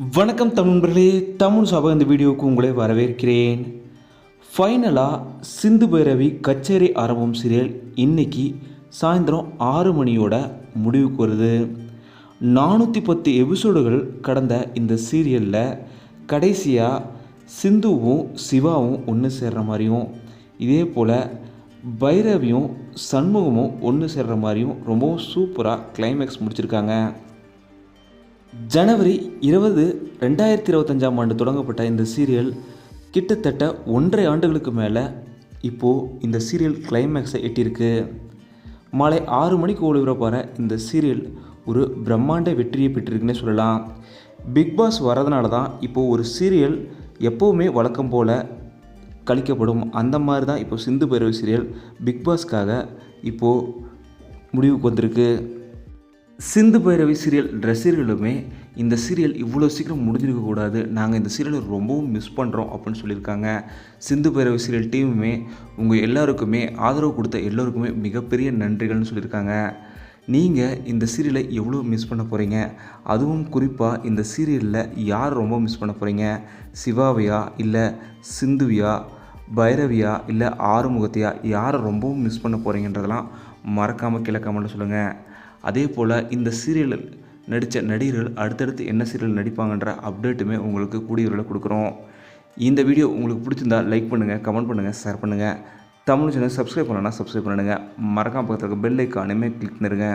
வணக்கம் தமிழ் நண்பர்களே, தமிழ் சபை இந்த வீடியோவுக்கு உங்களை வரவேற்கிறேன். ஃபைனலாக சிந்து பைரவி கச்சேரி ஆரம்பம் சீரியல் இன்னைக்கு சாயந்தரம் 6 மணியோட முடிவுக்கு வருது. 410 எபிசோடுகள் கடந்த இந்த சீரியலில் கடைசியாக சிந்துவும் சிவாவும் ஒன்று சேர்கிற மாதிரியும், இதே போல் பைரவியும் சண்முகமும் ஒன்று சேர்கிற மாதிரியும் ரொம்பவும் சூப்பராக கிளைமேக்ஸ் முடிச்சிருக்காங்க. ஜனவரி 20, 2025ஆம் ஆண்டு தொடங்கப்பட்ட இந்த சீரியல் கிட்டத்தட்ட 1.5 ஆண்டுகளுக்கு மேலே இப்போது இந்த சீரியல் கிளைமேக்ஸை எட்டியிருக்கு. மாலை 6 மணிக்கு ஒளிபரப்பான இந்த சீரியல் ஒரு பிரம்மாண்ட வெற்றியை பெற்றிருக்குன்னே சொல்லலாம். பிக்பாஸ் வரதுனால தான் இப்போது ஒரு சீரியல் எப்போவுமே வழக்கம் போல் கழிக்கப்படும். அந்த மாதிரி தான் இப்போ சிந்து பைரவி சீரியல் பிக்பாஸ்க்காக இப்போது முடிவுக்கு வந்திருக்கு. சிந்து பைரவி சீரியல் ரசிகர்களுமே இந்த சீரியல் இவ்வளோ சீக்கிரம் முடிஞ்சிருக்கக்கூடாது, நாங்கள் இந்த சீரியலை ரொம்பவும் மிஸ் பண்ணுறோம் அப்படின்னு சொல்லியிருக்காங்க. சிந்து பைரவி சீரியல் டீமுமே உங்கள் எல்லாருக்குமே ஆதரவு கொடுத்த எல்லோருக்குமே மிகப்பெரிய நன்றிகள்னு சொல்லியிருக்காங்க. நீங்கள் இந்த சீரியலை எவ்வளோ மிஸ் பண்ண போகிறீங்க, அதுவும் குறிப்பாக இந்த சீரியலில் யார் ரொம்ப மிஸ் பண்ண போகிறீங்க, சிவாவையா இல்லை சிந்துவியா, பைரவியா இல்லை ஆறுமுகத்தையா, யாரை ரொம்பவும் மிஸ் பண்ண போகிறீங்கன்றதெல்லாம் மறக்காமல் கீழே கமெண்ட்டில் சொல்லுங்கள். அதே போல் இந்த சீரியலில் நடித்த நடிகர்கள் அடுத்தடுத்து என்ன சீரியல் நடிப்பாங்கன்ற அப்டேட்டுமே உங்களுக்கு கூடிய விரைவில் கொடுக்குறோம். இந்த வீடியோ உங்களுக்கு பிடிச்சிருந்தால் லைக் பண்ணுங்கள், கமெண்ட் பண்ணுங்கள், ஷேர் பண்ணுங்கள். தமிழ் சேனல் சப்ஸ்கிரைப் பண்ணலன்னா சப்ஸ்கிரைப் பண்ணிடுங்க. மறக்காம பக்கத்தில் இருக்க பெல் ஐக்கானுமே கிளிக் பண்ணிடுங்க.